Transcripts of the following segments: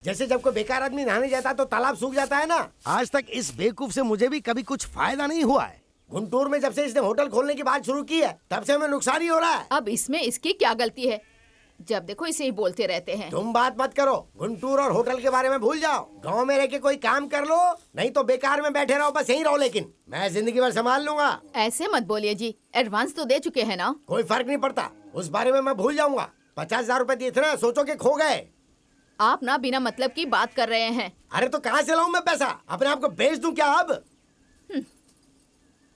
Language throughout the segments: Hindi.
जैसे जब कोई बेकार आदमी नहाने जाता तो तालाब सूख जाता है ना, आज तक इस बेवकूफ से मुझे भी कभी कुछ फायदा नहीं हुआ है। गुंटूर में जब से इसने होटल खोलने की बात शुरू की है तब से हमें नुकसान ही हो रहा है। अब इसमें इसकी क्या गलती है? जब देखो इसे ही बोलते रहते हैं। तुम बात मत करो, गुंटूर और होटल के बारे में भूल जाओ। गांव में रह के कोई काम कर लो, नहीं तो बेकार में बैठे रहो, बस यहीं रहो। लेकिन मैं जिंदगी भर संभाल लूंगा। ऐसे मत बोलिए जी, एडवांस तो दे चुके हैं ना। कोई फर्क नहीं पड़ता, उस बारे में मैं भूल जाऊंगा। 50,000 रुपए दिए थे ना, सोचो के खो गए। आप ना बिना मतलब की बात कर रहे हैं। अरे तो कहाँ से लाऊं मैं पैसा? अपने आप को बेच दूं क्या अब?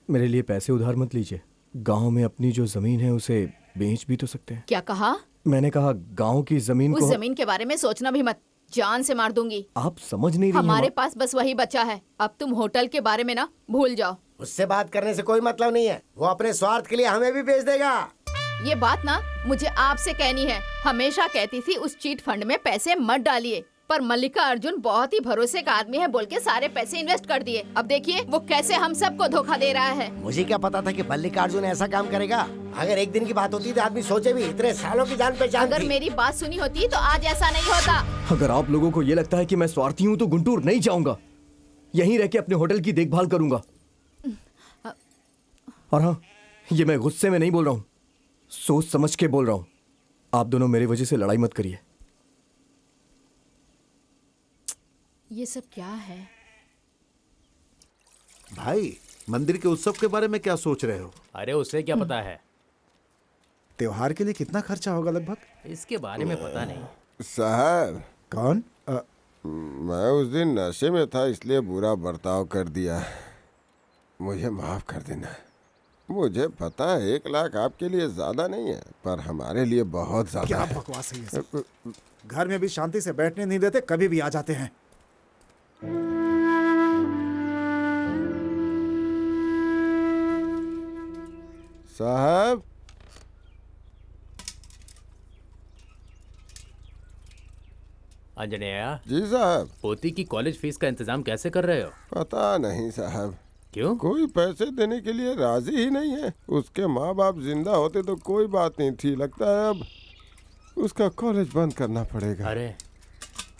मेरे लिए पैसे उधार मत लीजिए। गांव में अपनी जो जमीन है उसे बेच भी तो सकते हैं। क्या कहा? मैंने कहा गांव की जमीन उस को। जमीन के बारे में सोचना भी मत, जान से मार दूंगी। आप समझ नहीं रही हैं हमारे पास बस वही बचा है। अब तुम होटल के बारे में ना भूल जाओ। उससे बात करने से कोई मतलब नहीं है, वो अपने स्वार्थ के लिए हमें भी बेच देगा। ये बात ना मुझे आपसे कहनी है। हमेशा कहती थी उस चीट फंड में पैसे मत डालिए, पर मल्लिका अर्जुन बहुत ही भरोसे का आदमी है बोल के सारे पैसे इन्वेस्ट कर दिए। अब देखिए वो कैसे हम सबको धोखा दे रहा है। मुझे क्या पता था कि मल्लिकार्जुन ऐसा काम करेगा। अगर एक दिन की बात होती तो आदमी सोचे भी, इतने सालों की जान पहचान अगर थी। मेरी बात सुनी होती तो आज ऐसा नहीं होता। अगर आप लोगों को ये लगता है कि मैं स्वार्थी हूँ तो गुंटूर नहीं जाऊंगा, यहीं रह के अपने होटल की देखभाल करूंगा। और हाँ, ये मैं गुस्से में नहीं बोल रहा हूँ, सोच समझ के बोल रहा हूँ। आप दोनों मेरी वजह से लड़ाई मत करिए। ये सब क्या है? भाई, मंदिर के उत्सव के बारे में क्या सोच रहे हो? अरे उसे क्या पता है? त्योहार के लिए कितना खर्चा होगा लगभग? इसके बारे में पता नहीं। साहब, कौन? मैं उस दिन नशे में था इसलिए बुरा बर्ताव कर दिया, मुझे माफ कर देना। मुझे पता है 1 लाख आपके लिए ज्यादा नहीं है, पर हमारे लिए बहुत ज्यादा क्या है। बकवास है ये सब? घर में भी शांति से बैठने नहीं देते, कभी भी आ जाते हैं। साहब, अंजनेया, जी साहब। पोती की कॉलेज फीस का इंतजाम कैसे कर रहे हो? पता नहीं साहब, क्यों? कोई पैसे देने के लिए राजी ही नहीं है। उसके माँ बाप जिंदा होते तो कोई बात नहीं थी, लगता है अब उसका कॉलेज बंद करना पड़ेगा। अरे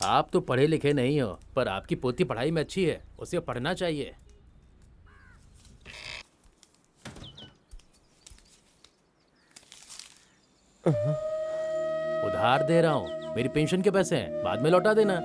आप तो पढ़े लिखे नहीं हो, पर आपकी पोती पढ़ाई में अच्छी है, उसे पढ़ना चाहिए। उधार दे रहा हूँ, मेरी पेंशन के पैसे हैं, बाद में लौटा देना।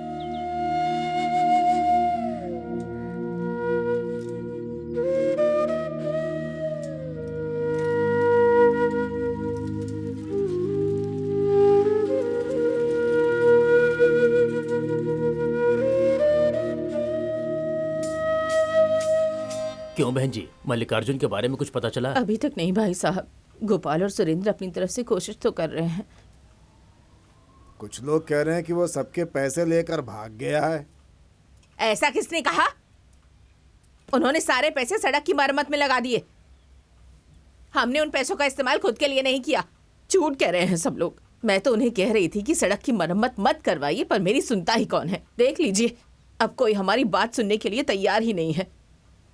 क्यों बहन जी, मल्लिकार्जुन के बारे में कुछ पता चला? अभी तक नहीं भाई साहब। गोपाल और सुरेंद्र अपनी तरफ से कोशिश तो कर रहे हैं। कुछ लोग कह रहे हैं कि वो सबके पैसे लेकर भाग गया है। ऐसा किसने कहा? उन्होंने सारे पैसे सड़क की मरम्मत में लगा दिए। हमने उन पैसों का इस्तेमाल खुद के लिए नहीं किया। झूठ कह रहे हैं सब लोग। मैं तो उन्हें कह रही थी कि सड़क की मरम्मत मत करवाइए, पर मेरी सुनता ही कौन है। देख लीजिए, अब कोई हमारी बात सुनने के लिए तैयार ही नहीं है।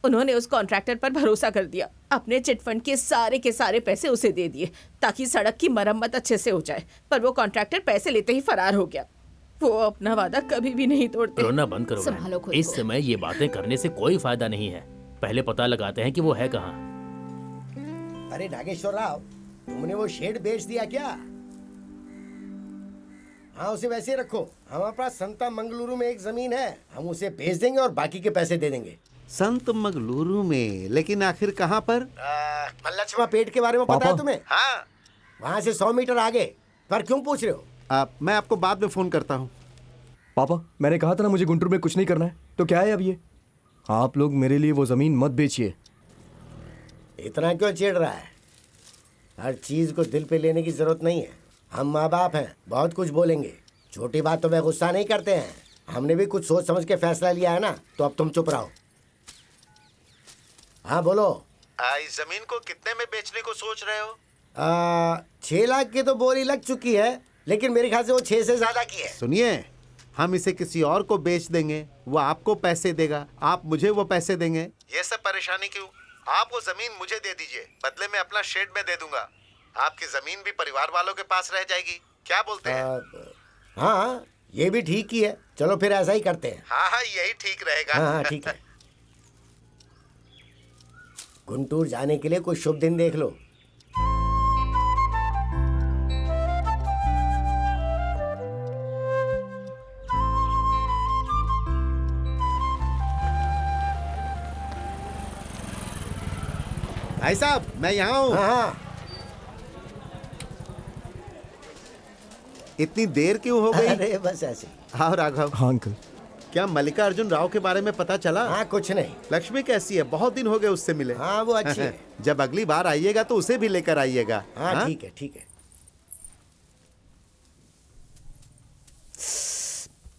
उन्होंने उस कॉन्ट्रैक्टर पर भरोसा कर दिया, अपने चिटफंड के सारे पैसे उसे दे दिए ताकि सड़क की मरम्मत अच्छे से हो जाए। पर वो कॉन्ट्रैक्टर पैसे लेते ही फरार हो गया। वो अपना वादा कभी भी नहीं तोड़ते। रोना बंद करो संभालो बहन। खुद इस को। समय ये बातें करने से कोई फायदा नहीं है। पहले पता लगाते हैं कि वो है कहाँ। अरे नागेश्वर राव, तुमने वो शेड बेच दिया क्या? हाँ, उसे वैसे ही रखो। हमारे पास संता मंगलुरु में एक जमीन है, हम उसे बेच देंगे और बाकी के पैसे दे देंगे। संत मंगलुरु में? लेकिन आखिर कहाँ पर? मल्लक्षमा पेट के बारे में पता पापा। है तुम्हें? हाँ, वहाँ से 100 मीटर आगे। पर क्यों पूछ रहे हो? मैं आपको बाद में फोन करता हूँ। पापा, मैंने कहा था ना मुझे गुंटूर में कुछ नहीं करना है, तो क्या है अब ये? आप लोग मेरे लिए वो जमीन मत बेचिए। इतना क्यों चिढ़ रहा है? हर चीज को दिल पे लेने की जरूरत नहीं है। हम माँ बाप हैं, बहुत कुछ बोलेंगे। छोटी बात तो मैं गुस्सा नहीं करते हैं। हमने भी कुछ सोच समझ के फैसला लिया है ना, तो अब तुम चुप रहो। हाँ बोलो। इस जमीन को कितने में बेचने को सोच रहे हो? 6 लाख की तो बोली लग चुकी है, लेकिन मेरे ख्याल से वो 6 से ज्यादा की है। सुनिए, हम इसे किसी और को बेच देंगे, वो आपको पैसे देगा, आप मुझे वो पैसे देंगे। ये सब परेशानी क्यों? आप वो जमीन मुझे दे दीजिए, बदले में अपना शेड में दे दूंगा। आपकी जमीन भी परिवार वालों के पास रह जाएगी। क्या बोलते हैं? हाँ, ये भी ठीक ही है, चलो फिर ऐसा ही करते हैं। हाँ हाँ, यही ठीक रहेगा। हाँ हाँ ठीक है। गुंटूर जाने के लिए कोई शुभ दिन देख लो। भाई साहब, मैं यहाँ हूँ। हाँ हाँ। इतनी देर क्यों हो गई? अरे बस ऐसे। हाँ राघव, हाँ अंकल। क्या मल्लिकार्जुन राव के बारे में पता चला? हाँ कुछ नहीं। लक्ष्मी कैसी है? बहुत दिन हो गए उससे मिले। हाँ वो अच्छी है। जब अगली बार आइएगा तो उसे भी लेकर आइएगा। हाँ ठीक है ठीक है।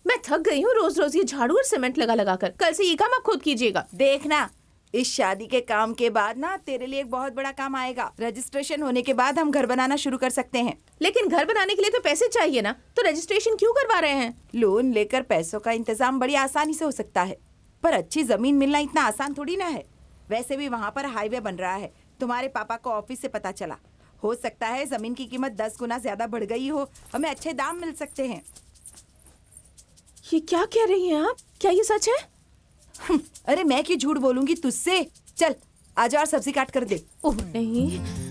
मैं थक गई हूँ रोज रोज ये झाड़ू और सीमेंट लगा लगा कर। कल से ये काम आप खुद कीजिएगा। देखना, इस शादी के काम के बाद ना तेरे लिए एक बहुत बड़ा काम आएगा। रजिस्ट्रेशन होने के बाद हम घर बनाना शुरू कर सकते हैं। लेकिन घर बनाने के लिए तो पैसे चाहिए ना, तो रजिस्ट्रेशन क्यों करवा रहे हैं? लोन लेकर पैसों का इंतजाम बड़ी आसानी से हो सकता है, पर अच्छी जमीन मिलना इतना आसान थोड़ी ना है। वैसे भी वहाँ पर हाईवे बन रहा है। तुम्हारे पापा को ऑफिस से पता चला, हो सकता है जमीन की कीमत 10 गुना ज्यादा बढ़ गई हो। हमें अच्छे दाम मिल सकते हैं। ये क्या कह रही हैं आप? क्या ये सच है? अरे मैं क्यों झूठ बोलूंगी तुझसे। चल आजा और सब्जी काट कर दे। ओह नहीं।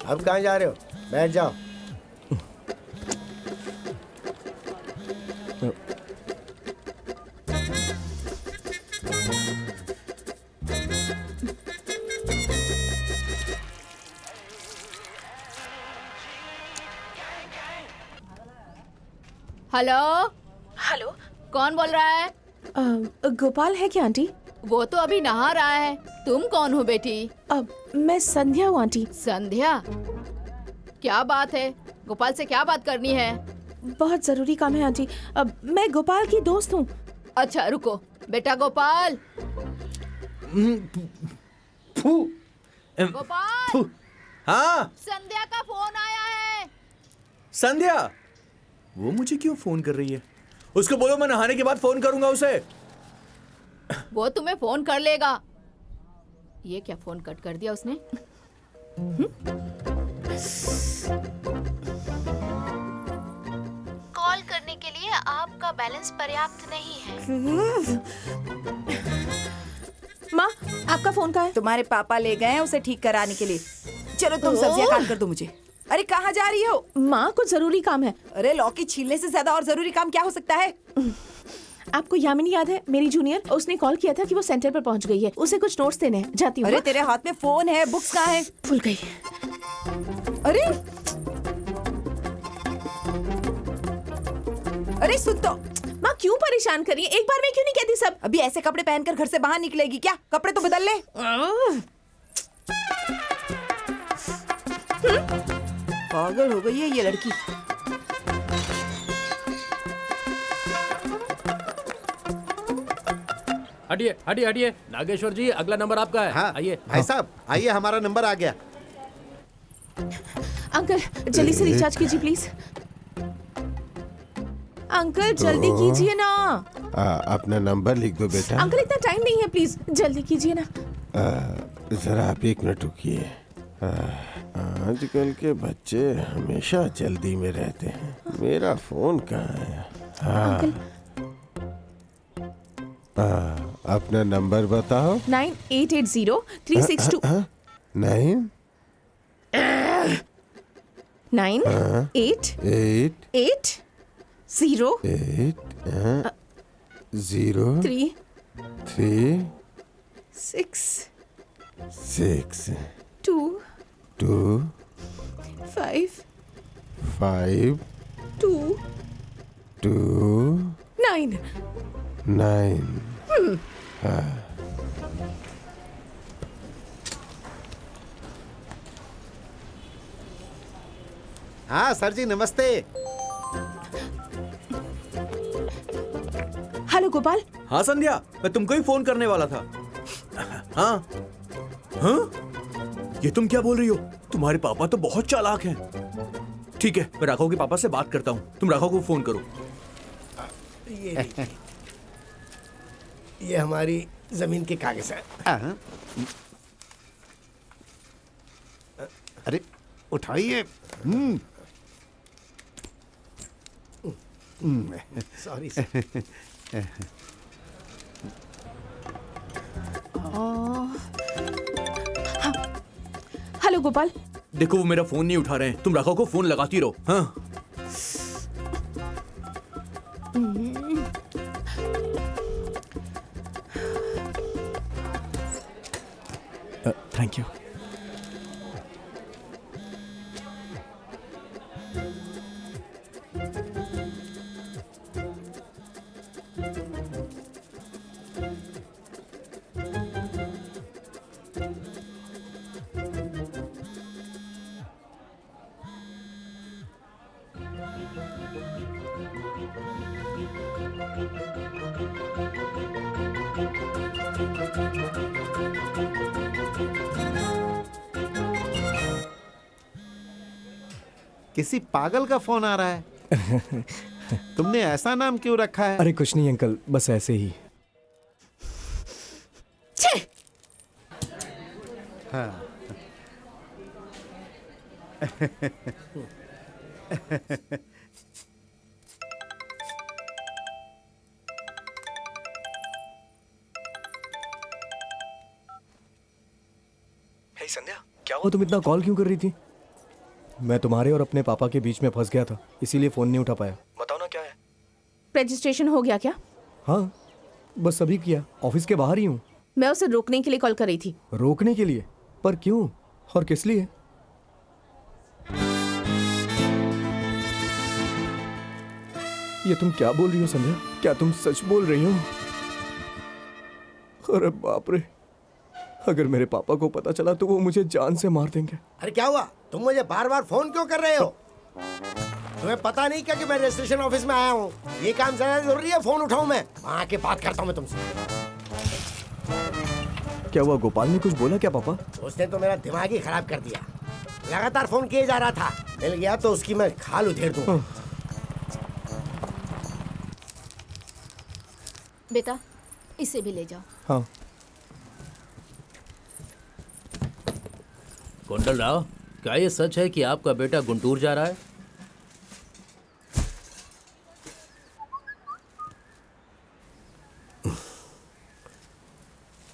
अब कहाँ जा रहे हो? बैठ जाओ। हेलो। हेलो, कौन बोल रहा है? गोपाल है क्या आंटी? वो तो अभी नहा रहा है। तुम कौन हो बेटी? मैं संध्या हूँ आंटी। संध्या? क्या बात है? गोपाल से क्या बात करनी है? बहुत जरूरी काम है आंटी। मैं गोपाल की दोस्त हूँ। अच्छा रुको। बेटा गोपाल। गोपाल, हाँ संध्या का फोन आया है। संध्या, वो मुझे क्यों फोन कर रही है? उसको बोलो मैं नहाने के बाद फोन करूंगा उसे। वो तुम्हें फोन कर लेगा। ये क्या, फोन कट कर दिया उसने? कॉल करने के लिए आपका बैलेंस पर्याप्त नहीं है। माँ, आपका फोन कहाँ है? तुम्हारे पापा ले गए हैं उसे ठीक कराने के लिए। चलो तुम सब्जियां काट कर दो मुझे। अरे कहाँ जा रही हो? माँ, कुछ जरूरी काम है। अरे लौकी छीलने से ज्यादा और जरूरी काम क्या हो सकता है? आपको यामिनी याद है, मेरी जूनियर? उसने कॉल किया था कि वो सेंटर पर पहुंच गई है, उसे कुछ नोट्स देने हैं। जाती हूँ। अरे तेरे हाथ में फोन है, बुक्स कहाँ है? भूल गई। अरे अरे सुन तो। माँ क्यों परेशान कर रही है? एक बार में क्यों नहीं कहती सब? अभी ऐसे कपड़े पहनकर घर से बाहर निकलेगी क्या? कपड़े तो बदल ले। पागल हो गई है ये लड़की। हटिए हटिए हटिए। नागेश्वर जी, अगला नंबर आपका है। हाँ आइए। भाई साहब, आइए, हमारा नंबर आ गया। अंकल जल्दी से रिचार्ज कीजिए प्लीज। अंकल जल्दी कीजिए ना। अपना नंबर लिख दो बेटा। अंकल इतना टाइम नहीं है, प्लीज जल्दी कीजिए ना। जरा आप 1 मिनट रुकिए। आजकल के बच्चे हमेशा जल्दी में रहते हैं। मेरा फोन कहाँ है? हाँ, अपना नंबर बताओ। 9880-362 9 9 8 8 8 0 8 0 3 3 6 6 2 2 5 5 2 2 9। 9। हाँ सर जी, नमस्ते। हेलो गोपाल। हाँ संध्या, मैं तुमको ही फोन करने वाला था। हाँ हाँ, ये तुम क्या बोल रही हो? तुम्हारे पापा तो बहुत चालाक हैं। ठीक है, मैं राघव के पापा से बात करता हूँ। तुम राघव को फोन करो। ये हमारी जमीन के कागज है। अरे उठाइए। सॉरी। हेलो गोपाल। देखो वो मेरा फोन नहीं उठा रहे हैं, तुम राघव को फोन लगाती रहो। हाँ थैंक यू। किसी पागल का फोन आ रहा है। तुमने ऐसा नाम क्यों रखा है? अरे कुछ नहीं अंकल, बस ऐसे ही। छे! हाँ। हे संध्या, क्या हुआ? तुम इतना कॉल क्यों कर रही थी? मैं तुम्हारे और अपने पापा के बीच में फंस गया था, इसीलिए फोन नहीं उठा पाया। बताओ ना क्या है। रजिस्ट्रेशन हो गया क्या? हाँ बस अभी किया, ऑफिस के बाहर ही हूँ। मैं उसे रोकने के लिए कॉल कर रही थी। रोकने के लिए? पर क्यों और किस लिए? ये तुम क्या बोल रही हो संध्या? क्या तुम सच बोल रही हो? अरे बाप रे, अगर मेरे पापा को पता चला तो वो मुझे जान से मार देंगे। अरे क्या हुआ? तुम मुझे बार बार फोन क्यों कर रहे हो? तुम्हें पता नहीं क्या कि मैं रजिस्ट्रेशन ऑफिस में आया हूँ? ये काम ज्यादा जरूरी है, फोन उठाऊं मैं? वहाँ आके बात करता हूँ मैं तुमसे। क्या हुआ? गोपाल ने कुछ बोला क्या पापा? उसने तो मेरा दिमाग ही खराब कर दिया। लगातार फोन किए जा रहा था, मिल गया तो उसकी मैं खाल उधेड़ दूंगा। बेटा इसे भी ले जाओ। हाँ। कुंडल राव, क्या ये सच है कि आपका बेटा गुंटूर जा रहा है?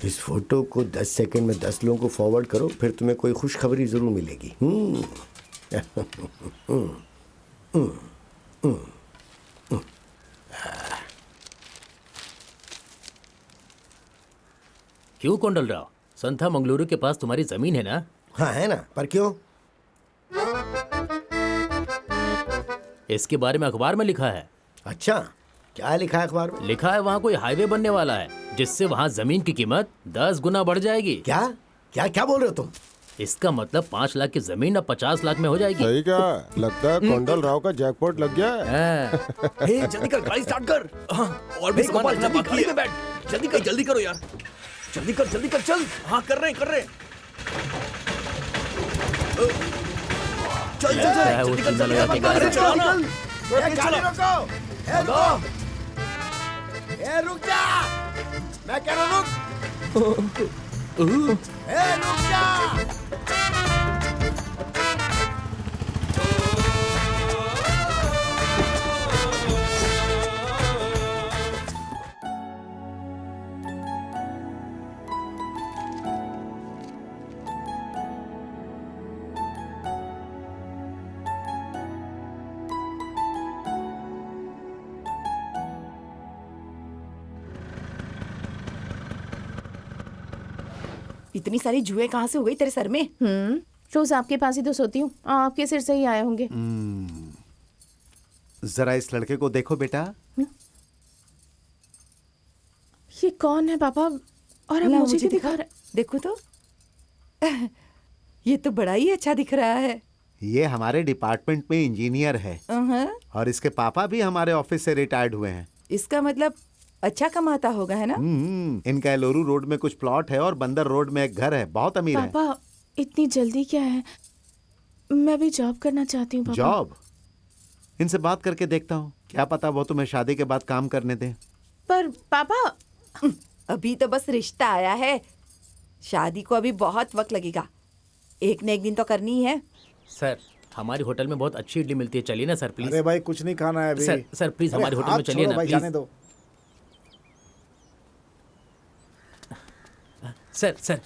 इस फोटो को 10 सेकंड में 10 लोगों को फॉरवर्ड करो, फिर तुम्हें कोई खुशखबरी जरूर मिलेगी। क्यों कुंडल राव, संथा मंगलुरु के पास तुम्हारी जमीन है ना? हाँ है ना, पर क्यों? इसके बारे में अखबार में लिखा है। अच्छा, क्या लिखा है अखबार में? लिखा है वहाँ कोई हाईवे बनने वाला है, जिससे वहाँ जमीन की कीमत 10 गुना बढ़ जाएगी। क्या क्या क्या बोल रहे हो तुम? इसका मतलब 5 लाख की जमीन अब 50 लाख में हो जाएगी। सही क्या? लगता है कुंडल राव का जैकपॉट लग गया है। हे, जल्दी कर, गाड़ी स्टार्ट कर। हाँ, और भी सामान रखना बाकी है। बैठ, जल्दी करो यार, जल्दी कर, चल। हाँ कर रहे हैं। चल, वो चिंता लगा के गाड़ी चलो ना। गाड़ी रोको! रुक जा! मैं कह रहा हूँ रुक जा! इतनी सारी जुएं कहाँ से हो गई तेरे सर में? रोज आपके पास ही तो सोती हूँ, आपके सिर से ही आए होंगे। जरा इस लड़के को देखो बेटा। ये कौन है पापा? और अब ला, मुझे मुझे क्यों दिखा रहा देखो तो। ये तो बड़ा ही अच्छा दिख रहा है। ये हमारे डिपार्टमेंट में इंजीनियर है और इसके पापा भी हमारे ऑफिस से रिटायर्ड हुए हैं। इसका मतलब अच्छा कमाता होगा, है ना? इनका एलोरू रोड में कुछ प्लॉट है और बंदर रोड में एक घर है। बहुत अमीर है। पापा इतनी जल्दी क्या है? मैं भी जॉब करना चाहती हूँ पापा। जॉब? इनसे बात करके देखता हूँ, क्या पता वो तुम्हें शादी के बाद काम करने दें। पर पापा अभी तो बस रिश्ता आया है, शादी को अभी बहुत वक्त लगेगा। एक न एक दिन तो करनी ही है। सर हमारी होटल में बहुत अच्छी इडली मिलती है, चलिए ना सर प्लीज। अरे भाई कुछ नहीं खाना है अभी। सर प्लीज अरे हमारी होटल में आप चलिए छोड़ो ना भाई, प्लीज। जाने दो। सर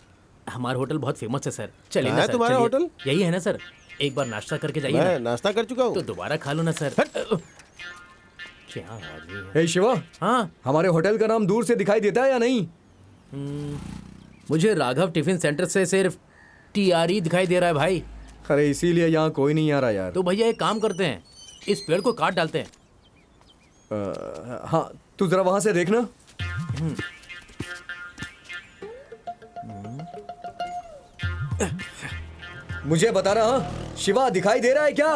हमारा होटल बहुत फेमस है सर, चलिए ना कहाँ है सर। तुम्हारा चलिए। होटल? यही है ना सर, एक बार नाश्ता करके जाइए मैं ना। नाश्ता कर चुका हूँ। तो दोबारा खा लो ना सर। क्या आदमी है। हे शिवा, हाँ हमारे होटल का नाम दूर से दिखाई देता है या नहीं? मुझे राघव टिफिन सेंटर से सिर्फ TRE दिखाई दे रहा है भाई। अरे इसीलिए यहाँ कोई नहीं आ रहा यार। तो भैया एक काम करते हैं, इस पेड़ को काट डालते हैं। हाँ तू जरा वहां से देखना। मुझे बता रहा, शिवा दिखाई दे रहा है क्या?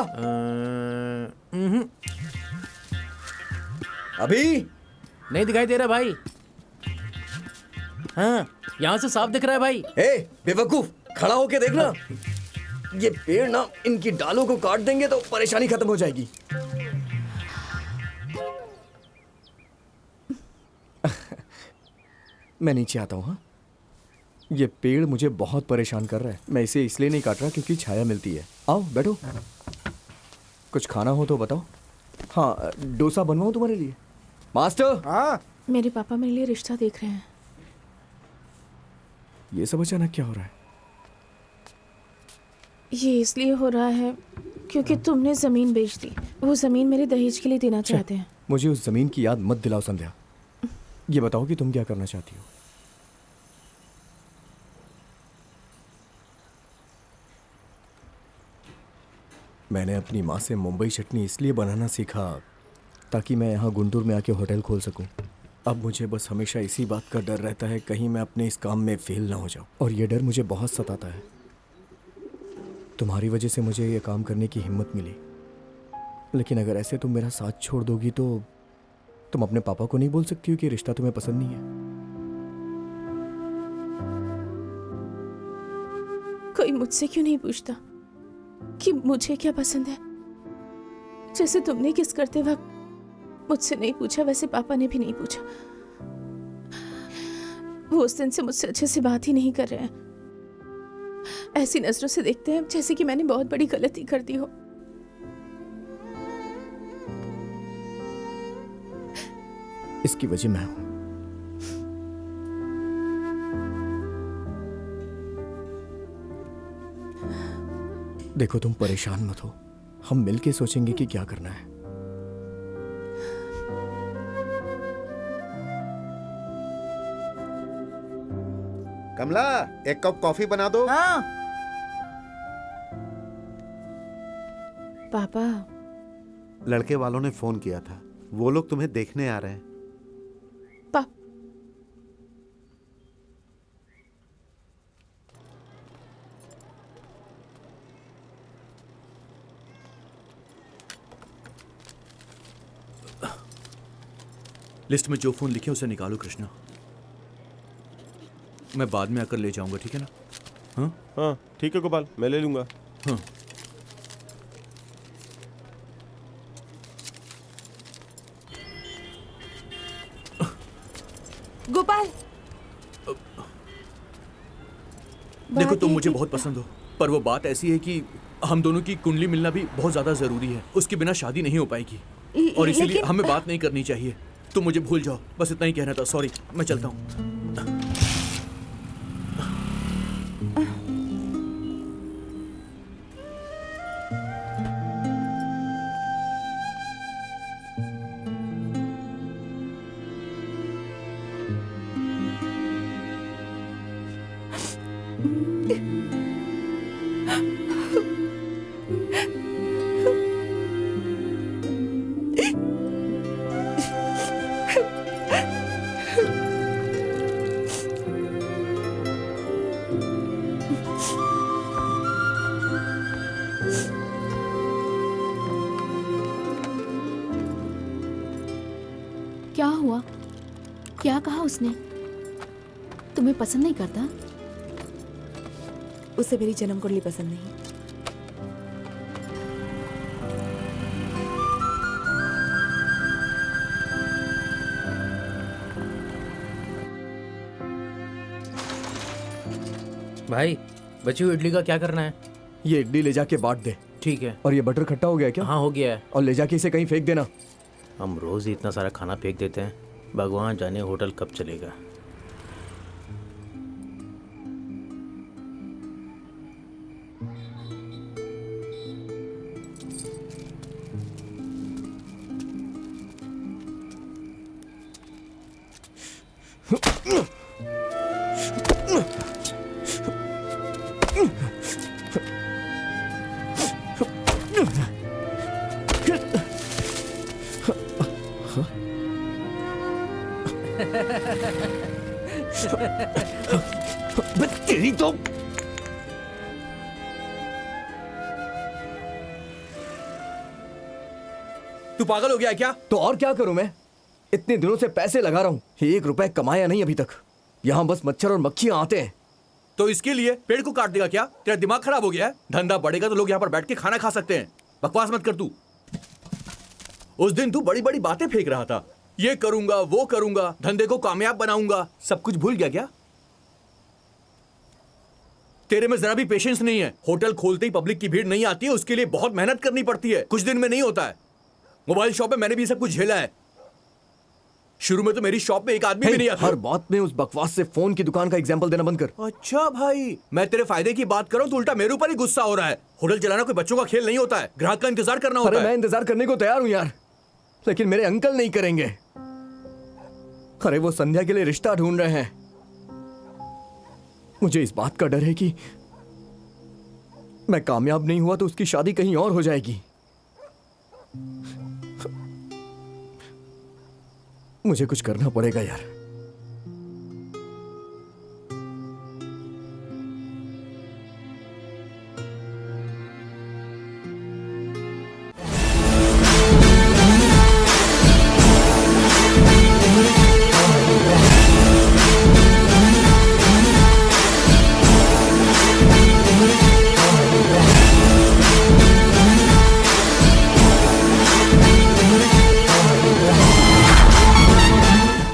अभी नहीं दिखाई दे रहा भाई। हाँ यहाँ से साफ दिख रहा है भाई। ए बेवकूफ, खड़ा होके देखना। ये पेड़ ना इनकी डालों को काट देंगे तो परेशानी खत्म हो जाएगी। मैं नीचे आता हूँ। हाँ, ये पेड़ मुझे बहुत परेशान कर रहा है। मैं इसे इसलिए नहीं काट रहा क्योंकि छाया मिलती है। आओ बैठो, कुछ खाना हो तो बताओ। हाँ डोसा बनवाऊं तुम्हारे लिए? मास्टर। हाँ मेरे पापा मेरे लिए रिश्ता देख रहे हैं। ये सब अचानक क्या हो रहा है? ये इसलिए हो रहा है क्योंकि तुमने जमीन बेच दी। वो जमीन मेरे दहेज के लिए देना चाहते हैं। मुझे उस जमीन की याद मत दिलाओ संध्या। ये बताओ कि तुम क्या करना चाहती हो? मैंने अपनी माँ से मुंबई चटनी इसलिए बनाना सीखा ताकि मैं यहाँ गुंटूर में आके होटल खोल सकूं। अब मुझे बस हमेशा इसी बात का डर रहता है कहीं मैं अपने इस काम में फेल ना हो जाऊं, और ये डर मुझे बहुत सताता है। तुम्हारी वजह से मुझे ये काम करने की हिम्मत मिली, लेकिन अगर ऐसे तुम मेरा साथ छोड़ दोगी तो तुम अपने पापा को नहीं बोल सकती हो कि रिश्ता तुम्हें पसंद नहीं है? कोई मुझसे क्यों नहीं पूछता कि मुझे क्या पसंद है? जैसे तुमने किस करते वक्त मुझसे नहीं पूछा, वैसे पापा ने भी नहीं पूछा। वो उस दिन से मुझसे अच्छे से बात ही नहीं कर रहे हैं। ऐसी नजरों से देखते हैं जैसे कि मैंने बहुत बड़ी गलती कर दी हो। इसकी वजह मैं हूं। देखो तुम परेशान मत हो, हम मिलके सोचेंगे कि क्या करना है। कमला, एक कप कॉफी बना दो। हाँ पापा लड़के वालों ने फोन किया था, वो लोग तुम्हें देखने आ रहे हैं। लिस्ट में जो फोन लिखे उसे निकालो कृष्णा। मैं बाद में आकर ले जाऊंगा, ठीक है ना? हाँ हाँ ठीक है गोपाल, मैं ले लूंगा। हाँ गोपाल, देखो तुम मुझे बहुत पसंद हो, पर वो बात ऐसी है कि हम दोनों की कुंडली मिलना भी बहुत ज्यादा जरूरी है। उसके बिना शादी नहीं हो पाएगी और इसीलिए लेकिन- हमें बात नहीं करनी चाहिए। तुम मुझे भूल जाओ, बस इतना ही कहना था। सॉरी, मैं चलता हूँ। क्या हुआ? क्या कहा उसने? तुम्हें पसंद नहीं करता? उसे मेरी जन्म कुंडली पसंद नहीं। भाई बची हुई इडली का क्या करना है? ये इडली ले जाके बांट दे। ठीक है। और ये बटर खट्टा हो गया क्या? हाँ हो गया है। और ले जाके इसे कहीं फेंक देना। हम रोज ही इतना सारा खाना फेंक देते हैं, भगवान जाने होटल कब चलेगा। तेरी तो तू पागल हो गया है क्या? तो और क्या करूं मैं? इतने दिनों से पैसे लगा रहा हूं, 1 रुपए कमाया नहीं अभी तक। यहाँ बस मच्छर और मक्खियां आते हैं। तो इसके लिए पेड़ को काट देगा क्या? तेरा दिमाग खराब हो गया है? धंधा बढ़ेगा तो लोग यहाँ पर बैठ के खाना खा सकते हैं। बकवास मत कर तू। उस दिन तू बड़ी बड़ी बातें फेंक रहा था, ये करूंगा वो करूंगा, धंधे को कामयाब बनाऊंगा। सब कुछ भूल गया क्या? तेरे में जरा भी पेशेंस नहीं है। होटल खोलते ही पब्लिक की भीड़ नहीं आती है, उसके लिए बहुत मेहनत करनी पड़ती है, कुछ दिन में नहीं होता है। मोबाइल शॉप में मैंने भी सब कुछ झेला है। शुरू में तो मेरी शॉप में एक आदमी भी नहीं आता। हर बात में उस बकवास से फोन की दुकान का एग्जांपल देना बंद कर। अच्छा भाई, मैं तेरे फायदे की बात करूं तो उल्टा मेरे ऊपर ही गुस्सा हो रहा है। होटल चलाना कोई बच्चों का खेल नहीं होता है, ग्राहक का इंतजार करना होता है। मैं इंतजार करने को तैयार हूं यार, लेकिन मेरे अंकल नहीं करेंगे। अरे वो संध्या के लिए रिश्ता ढूंढ रहे हैं। मुझे इस बात का डर है कि मैं कामयाब नहीं हुआ तो उसकी शादी कहीं और हो जाएगी। मुझे कुछ करना पड़ेगा यार।